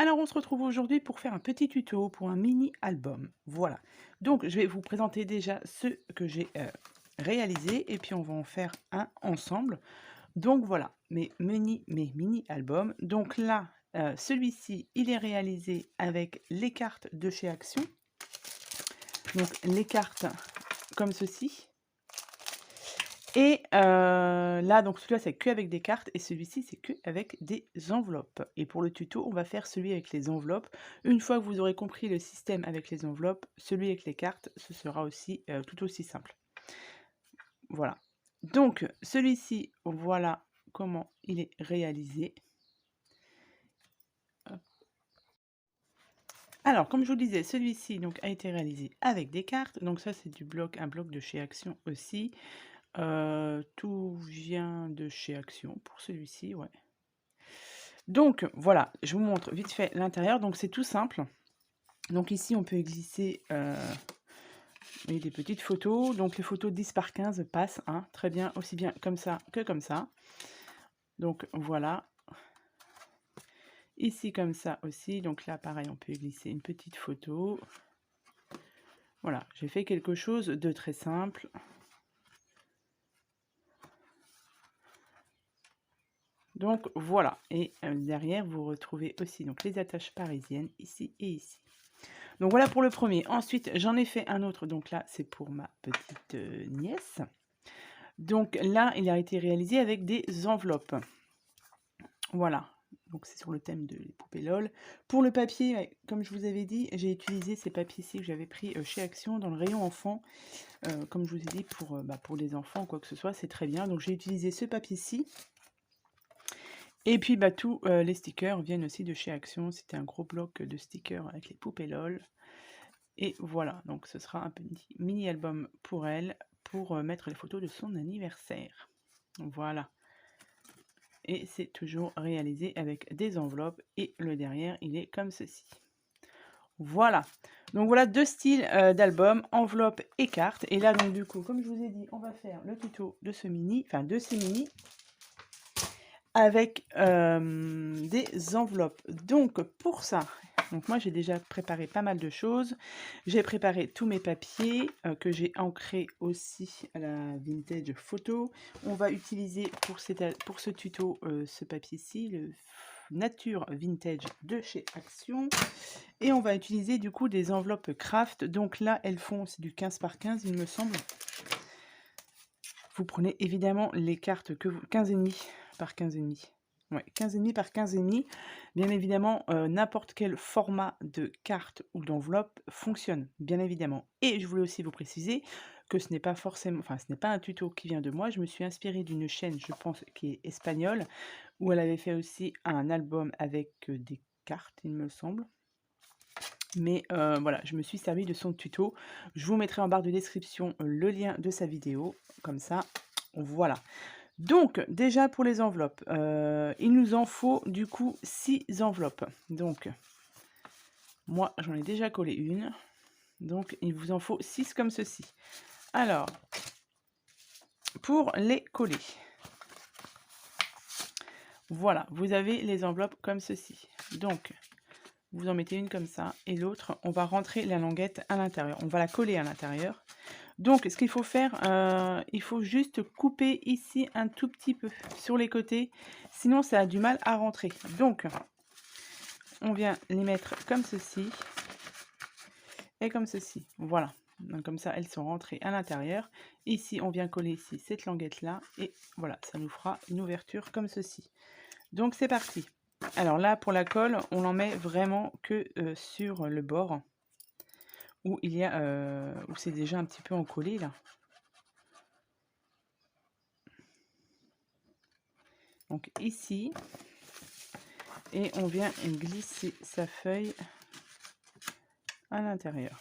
Alors on se retrouve aujourd'hui pour faire un petit tuto pour un mini album. Voilà. Donc je vais vous présenter déjà ce que j'ai réalisé et puis on va en faire un ensemble. Donc voilà, mes mini albums. Donc là, celui-ci, il est réalisé avec les cartes de chez Action. Donc les cartes comme ceci. Et là, donc celui-là, c'est que avec des cartes et celui-ci, c'est que avec des enveloppes. Et pour le tuto, on va faire celui avec les enveloppes. Une fois que vous aurez compris le système avec les enveloppes, celui avec les cartes, ce sera aussi tout aussi simple. Voilà. Donc, celui-ci, voilà comment il est réalisé. Hop. Alors, comme je vous disais, celui-ci donc a été réalisé avec des cartes. Donc ça, c'est un bloc de chez Action aussi. Tout vient de chez Action pour celui-ci, ouais. Donc voilà, je vous montre vite fait l'intérieur. Donc c'est tout simple. Donc ici, on peut glisser des petites photos. Donc les photos 10 par 15 passent, hein, très bien, aussi bien comme ça que comme ça. Donc voilà. Ici comme ça aussi. Donc là, pareil, on peut glisser une petite photo. Voilà, j'ai fait quelque chose de très simple. Donc voilà, et derrière vous retrouvez aussi donc les attaches parisiennes ici et ici. Donc voilà pour le premier. Ensuite j'en ai fait un autre, donc là c'est pour ma petite nièce. Donc là il a été réalisé avec des enveloppes. Voilà, donc c'est sur le thème de les poupées LOL. Pour le papier, comme je vous avais dit, j'ai utilisé ces papiers-ci que j'avais pris chez Action dans le rayon enfant. Comme je vous ai dit, pour les enfants, quoi que ce soit, c'est très bien. Donc j'ai utilisé ce papier-ci. Et puis tous les stickers viennent aussi de chez Action. C'était un gros bloc de stickers avec les poupées LOL. Et voilà, donc ce sera un petit mini album pour elle, pour mettre les photos de son anniversaire. Voilà. Et c'est toujours réalisé avec des enveloppes. Et le derrière, il est comme ceci. Voilà. Donc voilà deux styles d'album, enveloppe et carte. Et là, donc du coup, comme je vous ai dit, on va faire le tuto de ce mini, enfin de ces mini, avec des enveloppes. Donc pour ça, donc moi j'ai déjà préparé pas mal de choses. J'ai préparé tous mes papiers que j'ai ancrés aussi à la vintage photo. On va utiliser pour ce tuto ce papier-ci, le Nature Vintage de chez Action. Et on va utiliser du coup des enveloppes craft. Donc là elles font, c'est du 15 par 15 il me semble. Vous prenez évidemment les cartes que vous... 15,5 par 15,5. Ouais, 15,5 par 15,5. Bien évidemment, n'importe quel format de carte ou d'enveloppe fonctionne, bien évidemment. Et je voulais aussi vous préciser que ce n'est pas forcément... Enfin, ce n'est pas un tuto qui vient de moi. Je me suis inspirée d'une chaîne, je pense, qui est espagnole, où elle avait fait aussi un album avec des cartes, il me semble. Mais voilà, je me suis servi de son tuto. Je vous mettrai en barre de description le lien de sa vidéo. Comme ça, voilà. Donc, déjà pour les enveloppes, il nous en faut du coup 6 enveloppes. Donc, moi, j'en ai déjà collé une. Donc, il vous en faut 6 comme ceci. Alors, pour les coller, voilà, vous avez les enveloppes comme ceci. Donc, vous en mettez une comme ça et l'autre, on va rentrer la languette à l'intérieur. On va la coller à l'intérieur. Donc, ce qu'il faut faire, il faut juste couper ici un tout petit peu sur les côtés. Sinon, ça a du mal à rentrer. Donc, on vient les mettre comme ceci et comme ceci. Voilà. Donc, comme ça, elles sont rentrées à l'intérieur. Ici, on vient coller ici cette languette-là. Et voilà, ça nous fera une ouverture comme ceci. Donc, c'est parti. Alors là, pour la colle, on n'en met vraiment que sur le bord où il y a où c'est déjà un petit peu encollé là. Donc ici, et on vient glisser sa feuille à l'intérieur.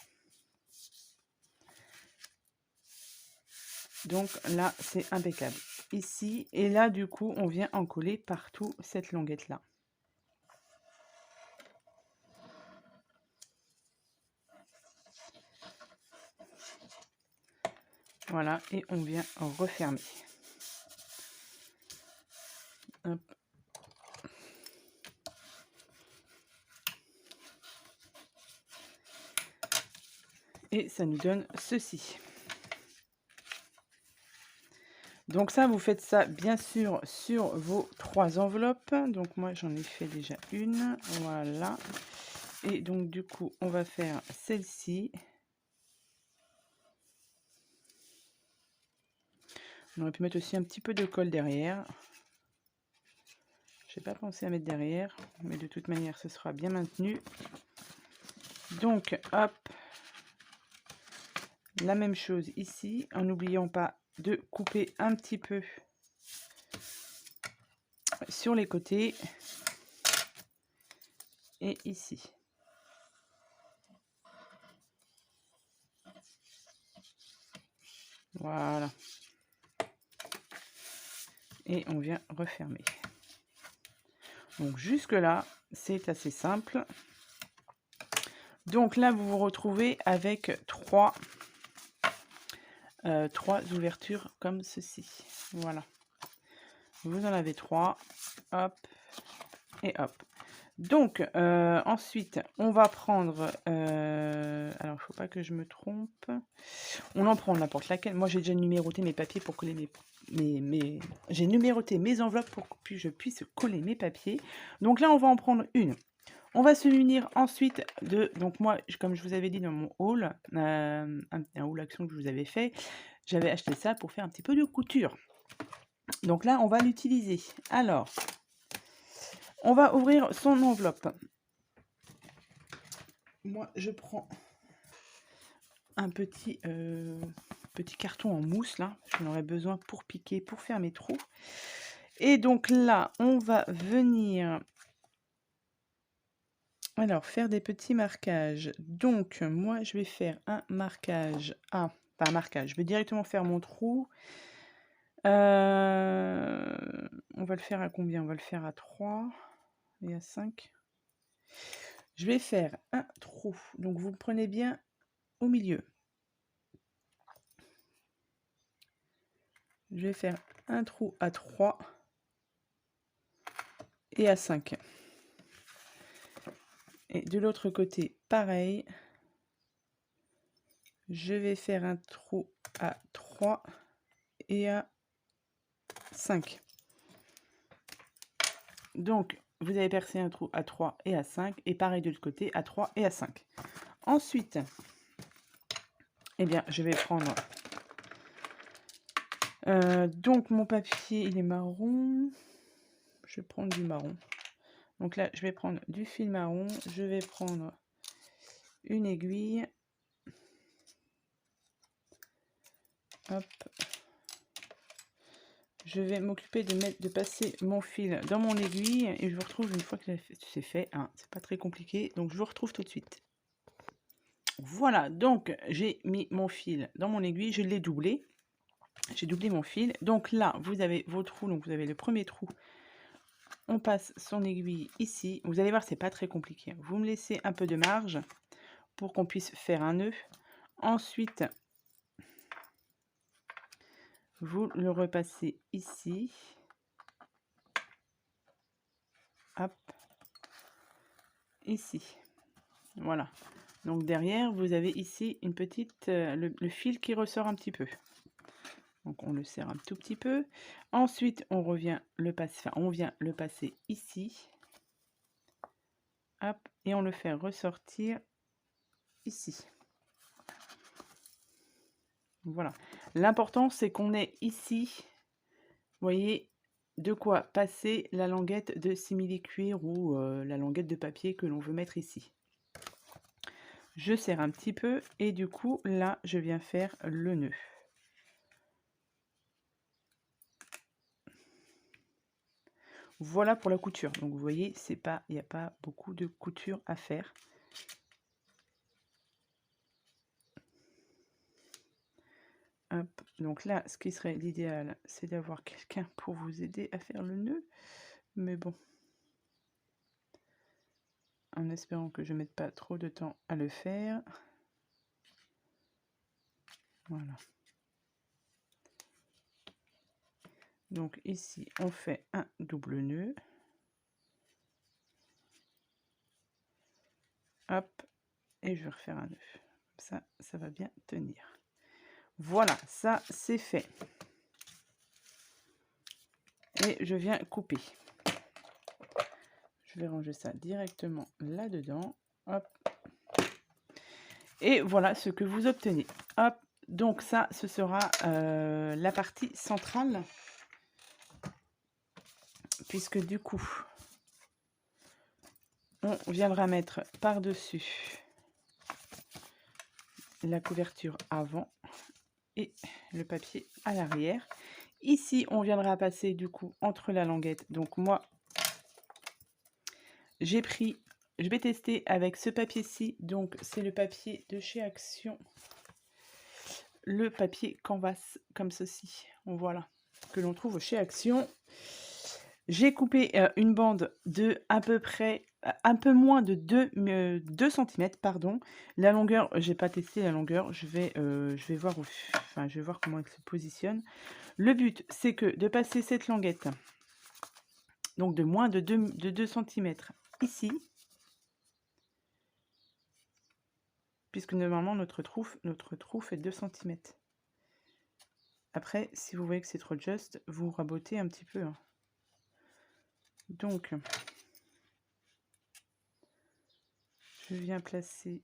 Donc là, c'est impeccable. Ici, et là, du coup, on vient en coller partout cette languette là. Voilà, et on vient refermer. Hop. Et ça nous donne ceci. Donc ça, vous faites ça bien sûr sur vos 3 enveloppes. Donc moi, j'en ai fait déjà une. Voilà. Et donc du coup, on va faire celle-ci. On aurait pu mettre aussi un petit peu de colle derrière. Je n'ai pas pensé à mettre derrière, mais de toute manière, ce sera bien maintenu. Donc, hop, la même chose ici, en n'oubliant pas de couper un petit peu sur les côtés et ici. Voilà. Et on vient refermer. Donc jusque là, c'est assez simple. Donc là, vous vous retrouvez avec trois ouvertures comme ceci. Voilà. Vous en avez 3. Hop. Et hop. Donc, ensuite, on va prendre... alors, il ne faut pas que je me trompe. On en prend n'importe laquelle. Moi, j'ai déjà numéroté mes papiers pour coller j'ai numéroté mes enveloppes pour que je puisse coller mes papiers. Donc là, on va en prendre une. On va se munir ensuite de... Donc moi, comme je vous avais dit dans mon haul, un haul action que je vous avais fait, j'avais acheté ça pour faire un petit peu de couture. Donc là, on va l'utiliser. Alors, on va ouvrir son enveloppe. Moi, je prends un petit carton en mousse, là. J'en aurais besoin pour piquer, pour faire mes trous. Et donc là, on va venir... Alors, faire des petits marquages. Donc, moi, je vais faire un marquage à... Pas un marquage, je vais directement faire mon trou. On va le faire à combien? On va le faire à 3 et à 5. Je vais faire un trou. Donc, vous prenez bien au milieu. Je vais faire un trou à 3 et à 5. Et de l'autre côté, pareil. Je vais faire un trou à 3 et à 5. Donc, vous avez percé un trou à 3 et à 5. Et pareil de l'autre côté, à 3 et à 5. Ensuite, eh bien, je vais prendre... donc, mon papier, il est marron. Je vais prendre du marron. Donc là, je vais prendre du fil marron. Je vais prendre une aiguille. Hop. Je vais m'occuper de passer mon fil dans mon aiguille et je vous retrouve une fois que c'est fait. Hein. C'est pas très compliqué, donc je vous retrouve tout de suite. Voilà, donc j'ai mis mon fil dans mon aiguille, je l'ai doublé. J'ai doublé mon fil. Donc là, vous avez vos trous. Donc vous avez le premier trou. On passe son aiguille ici. Vous allez voir, c'est pas très compliqué. Vous me laissez un peu de marge pour qu'on puisse faire un nœud. Ensuite, vous le repassez ici. Hop. Ici. Voilà. Donc derrière, vous avez ici une petite, le fil qui ressort un petit peu. Donc on le serre un tout petit peu. Ensuite, on revient le passer, enfin, on vient le passer ici. Hop, et on le fait ressortir ici. Voilà. L'important, c'est qu'on ait ici, vous voyez, de quoi passer la languette de simili-cuir ou la languette de papier que l'on veut mettre ici. Je serre un petit peu et du coup, là, je viens faire le nœud. Voilà pour la couture. Donc vous voyez, c'est pas, il n'y a pas beaucoup de couture à faire. Hop. Donc là, ce qui serait l'idéal, c'est d'avoir quelqu'un pour vous aider à faire le nœud. Mais bon, en espérant que je ne mette pas trop de temps à le faire. Voilà. Donc ici, on fait un double nœud. Hop, et je vais refaire un nœud. Ça va bien tenir. Voilà, ça c'est fait. Et je viens couper. Je vais ranger ça directement là-dedans. Hop. Et voilà ce que vous obtenez. Hop. Donc ça, ce sera la partie centrale. Puisque du coup, on viendra mettre par-dessus la couverture avant et le papier à l'arrière. Ici, on viendra passer du coup entre la languette. Donc moi, j'ai pris, je vais tester avec ce papier-ci. Donc c'est le papier de chez Action. Le papier canvas comme ceci. Voilà, que l'on trouve chez Action. J'ai coupé une bande de à peu près, un peu moins de 2 cm, pardon. La longueur, j'ai pas testé la longueur, je vais voir, je vais voir comment elle se positionne. Le but, c'est que de passer cette languette, donc de moins de 2 cm ici, puisque normalement notre trou fait 2 cm. Après, si vous voyez que c'est trop juste, vous rabotez un petit peu. Hein. Donc, je viens placer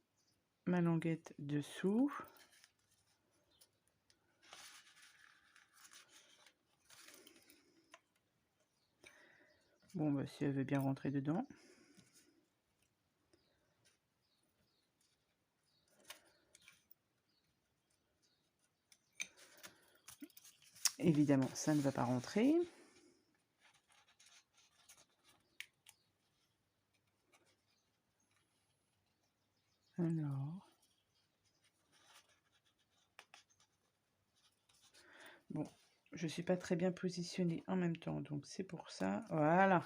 ma languette dessous. Bon, bah, si elle veut bien rentrer dedans. Évidemment, ça ne va pas rentrer. Alors. Bon, je ne suis pas très bien positionnée en même temps, donc c'est pour ça. Voilà.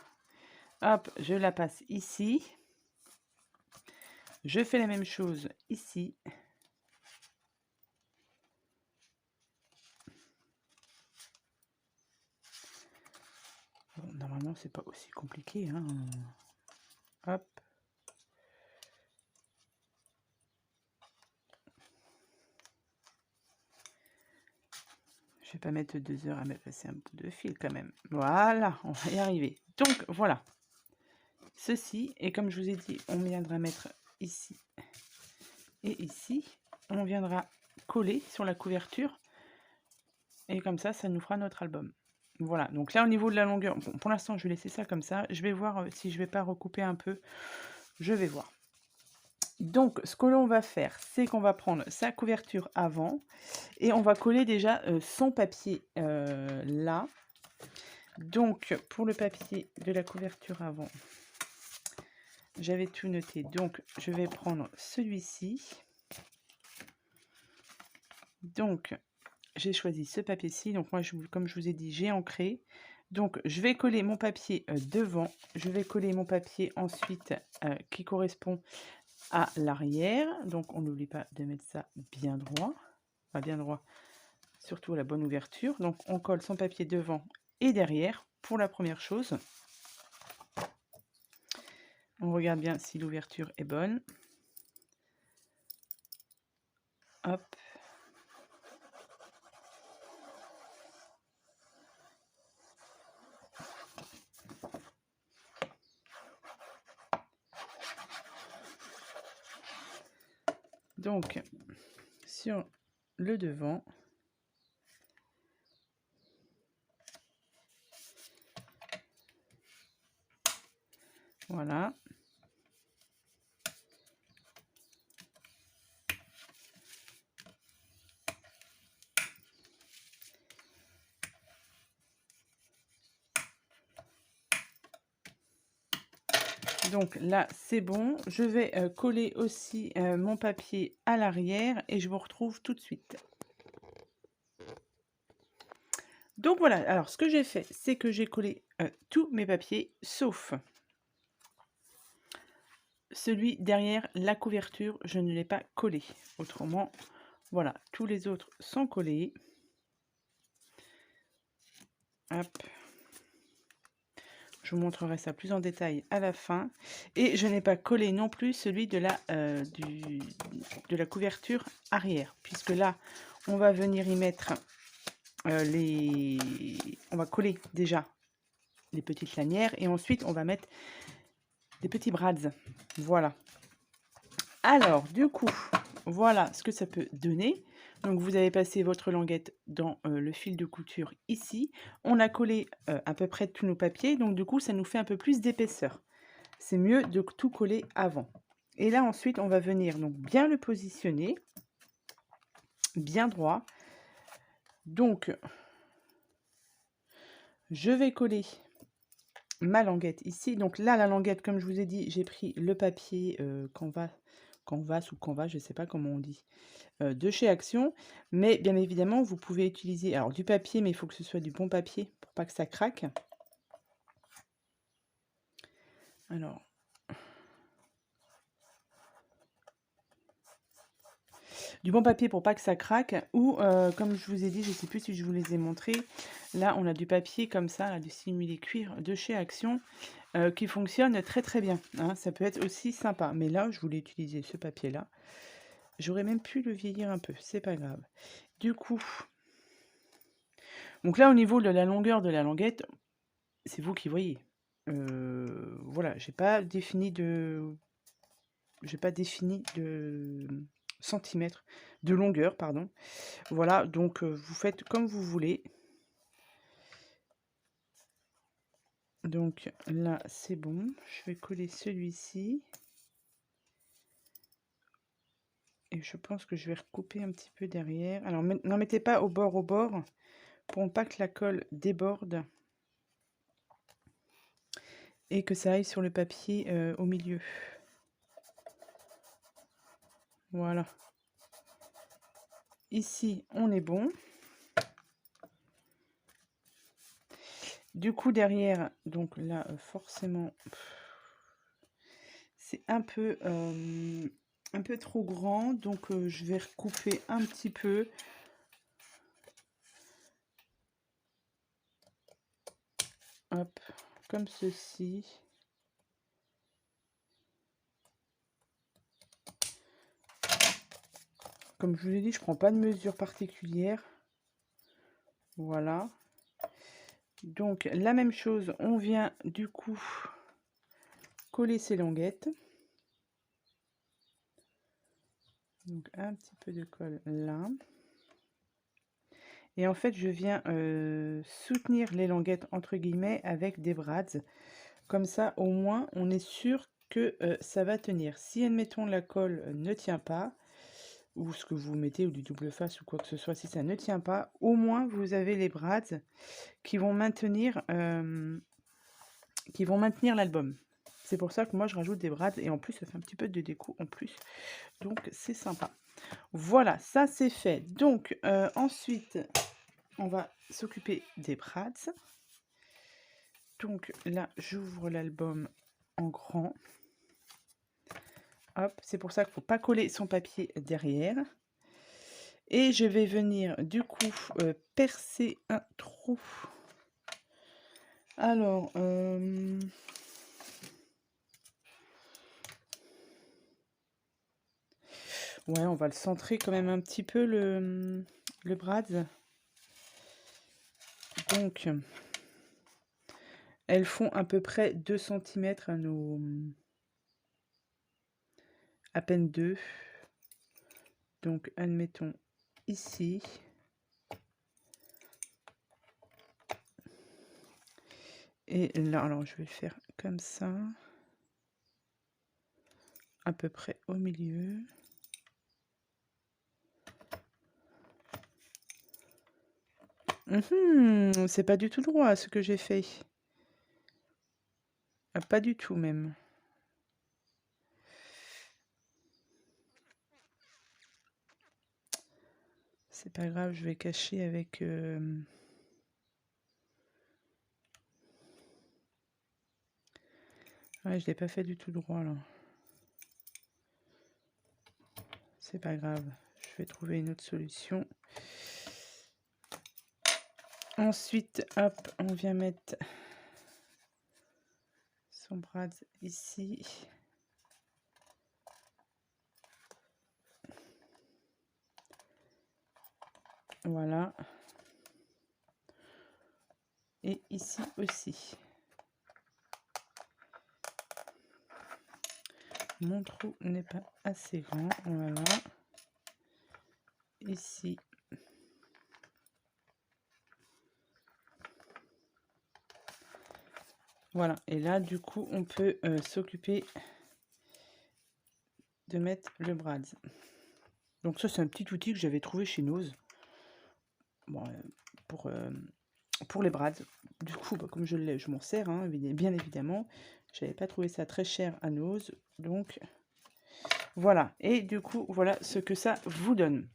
Hop, je la passe ici. Je fais la même chose ici. Bon, normalement, c'est pas aussi compliqué. Hein. Hop. Je vais pas mettre 2 heures à me passer un bout de fil quand même. Voilà, on va y arriver. Donc, voilà. Ceci, et comme je vous ai dit, on viendra mettre ici et ici. On viendra coller sur la couverture. Et comme ça nous fera notre album. Voilà, donc là, au niveau de la longueur, bon, pour l'instant, je vais laisser ça comme ça. Je vais voir si je vais pas recouper un peu. Je vais voir. Donc, ce que l'on va faire, c'est qu'on va prendre sa couverture avant et on va coller déjà son papier là. Donc, pour le papier de la couverture avant, j'avais tout noté. Donc, je vais prendre celui-ci. Donc, j'ai choisi ce papier-ci. Donc, moi, comme je vous ai dit, j'ai ancré. Donc, je vais coller mon papier devant. Je vais coller mon papier ensuite qui correspond à l'arrière. Donc, on n'oublie pas de mettre ça bien droit. Enfin, bien droit, surtout à la bonne ouverture. Donc, on colle son papier devant et derrière pour la première chose. On regarde bien si l'ouverture est bonne. Hop. Donc, sur le devant, voilà. Donc là, c'est bon. Je vais coller aussi mon papier à l'arrière et je vous retrouve tout de suite. Donc voilà, alors ce que j'ai fait, c'est que j'ai collé tous mes papiers, sauf celui derrière la couverture, je ne l'ai pas collé. Autrement, voilà, tous les autres sont collés. Hop. vous montrerai ça plus en détail à la fin. Et je n'ai pas collé non plus celui de la couverture arrière, puisque là, on va venir y mettre on va coller déjà les petites lanières et ensuite on va mettre des petits brads. Voilà. Alors, du coup, voilà ce que ça peut donner. Donc, vous avez passé votre languette dans le fil de couture ici. On a collé à peu près tous nos papiers. Donc, du coup, ça nous fait un peu plus d'épaisseur. C'est mieux de tout coller avant. Et là, ensuite, on va venir donc bien le positionner, bien droit. Donc, je vais coller ma languette ici. Donc là, la languette, comme je vous ai dit, j'ai pris le papier Canvas ou Canvas, je ne sais pas comment on dit, de chez Action. Mais bien évidemment, vous pouvez utiliser alors du papier, mais il faut que ce soit du bon papier pour pas que ça craque. Alors, du bon papier pour pas que ça craque, ou comme je vous ai dit, je ne sais plus si je vous les ai montrés, là on a du papier comme ça, là, du simili cuir de chez Action, qui fonctionne très très bien, hein. Ça peut être aussi sympa, mais là je voulais utiliser ce papier là. J'aurais même pu le vieillir un peu, c'est pas grave. Du coup, donc là au niveau de la longueur de la languette, c'est vous qui voyez. Voilà, j'ai pas défini de centimètres, de longueur, pardon. Voilà, donc vous faites comme vous voulez. Donc là, c'est bon. Je vais coller celui-ci. Et je pense que je vais recouper un petit peu derrière. Alors, n'en mettez pas au bord, pour ne pas que la colle déborde. Et que ça aille sur le papier au milieu. Voilà. Ici, on est bon. Du coup, derrière, donc là, forcément, c'est un peu trop grand. Donc, je vais recouper un petit peu. Hop, comme ceci. Comme je vous l'ai dit, je prends pas de mesure particulière. Voilà. Donc, la même chose, on vient du coup coller ces languettes. Donc, un petit peu de colle là. Et en fait, je viens soutenir les languettes, entre guillemets, avec des brads. Comme ça, au moins, on est sûr que ça va tenir. Si, admettons, la colle ne tient pas, ou ce que vous mettez, ou du double face, ou quoi que ce soit, si ça ne tient pas, au moins, vous avez les brads qui vont maintenir l'album. C'est pour ça que moi, je rajoute des brads. Et en plus, ça fait un petit peu de déco en plus. Donc, c'est sympa. Voilà, ça, c'est fait. Donc, ensuite, on va s'occuper des brads. Donc là, j'ouvre l'album en grand. Hop, c'est pour ça qu'il ne faut pas coller son papier derrière. Et je vais venir du coup percer un trou. Alors, ouais, on va le centrer quand même un petit peu le brad. Donc, elles font à peu près 2 cm à peine 2. Donc, admettons ici. Et là, alors je vais le faire comme ça. À peu près au milieu. C'est pas du tout droit ce que j'ai fait. Ah, pas du tout même. C'est pas grave, je vais cacher avec... Ouais, je l'ai pas fait du tout droit là. C'est pas grave, je vais trouver une autre solution. Ensuite, hop, on vient mettre son brads ici. Voilà. Et ici aussi. Mon trou n'est pas assez grand. Voilà. Ici. Voilà. Et là, du coup, on peut s'occuper de mettre le brads. Donc ça, c'est un petit outil que j'avais trouvé chez Nose. Bon, pour les brads. Du coup, bah, comme je l'ai, je m'en sers, hein, bien évidemment. Je n'avais pas trouvé ça très cher à Nose. Donc, voilà. Et du coup, voilà ce que ça vous donne.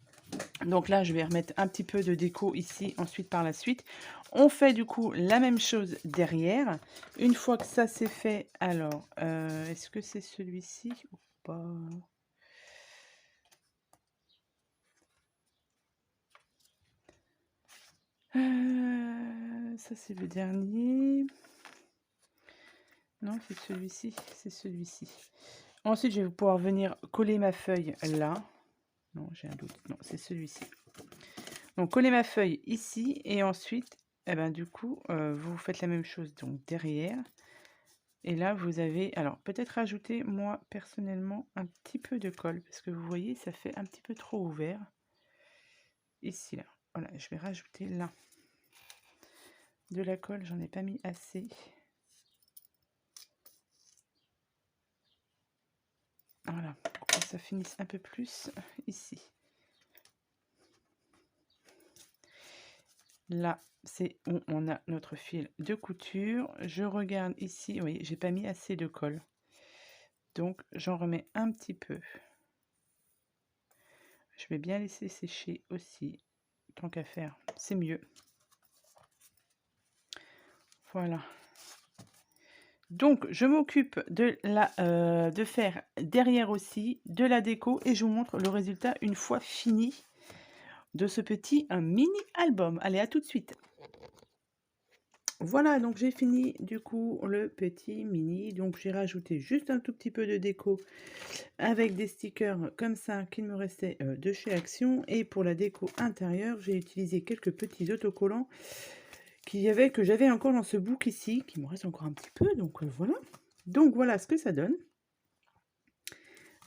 Donc là, je vais remettre un petit peu de déco ici, ensuite par la suite. On fait du coup la même chose derrière. Une fois que ça c'est fait, alors, est-ce que c'est celui-ci ou pas? Ça c'est le dernier. Non, c'est celui-ci, c'est celui-ci. Ensuite, je vais pouvoir venir coller ma feuille là. Non, j'ai un doute. Non, c'est celui-ci. Donc, coller ma feuille ici et ensuite, eh ben, du coup, vous faites la même chose donc derrière. Et là, vous avez, alors peut-être rajouter, moi, personnellement, un petit peu de colle parce que vous voyez, ça fait un petit peu trop ouvert. Ici, là. Voilà, je vais rajouter là de la colle. J'en ai pas mis assez. Voilà, pour que ça finisse un peu plus ici. Là, c'est où on a notre fil de couture. Je regarde ici, oui, j'ai pas mis assez de colle. Donc, j'en remets un petit peu. Je vais bien laisser sécher aussi. Tant qu'à faire, c'est mieux. Voilà. Donc, je m'occupe de faire derrière aussi de la déco et je vous montre le résultat une fois fini de ce petit mini album. Allez, à tout de suite. Voilà, donc j'ai fini du coup le petit mini. Donc j'ai rajouté juste un tout petit peu de déco avec des stickers comme ça qu'il me restait de chez Action. Et pour la déco intérieure, j'ai utilisé quelques petits autocollants que j'avais encore dans ce book ici, qui me reste encore un petit peu. Donc voilà. Donc voilà ce que ça donne.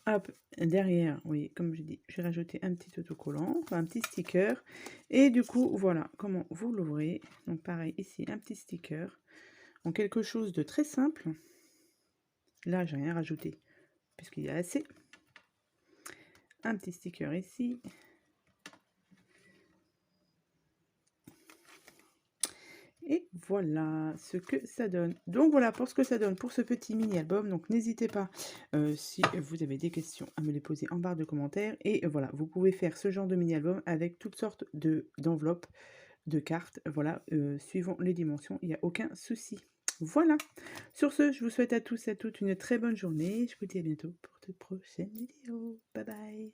Hop, derrière, oui, comme je dis, j'ai rajouté un petit autocollant, enfin un petit sticker. Et du coup, voilà comment vous l'ouvrez. Donc pareil, ici, un petit sticker. En quelque chose de très simple. Là, j'ai rien rajouté, puisqu'il y a assez. Un petit sticker ici. Et voilà ce que ça donne. Donc voilà pour ce que ça donne pour ce petit mini album. Donc n'hésitez pas si vous avez des questions à me les poser en barre de commentaires. Et voilà, vous pouvez faire ce genre de mini album avec toutes sortes d'enveloppes, de cartes. Voilà, suivant les dimensions, il n'y a aucun souci. Voilà. Sur ce, je vous souhaite à tous et à toutes une très bonne journée. Je vous dis à bientôt pour de prochaines vidéos. Bye bye.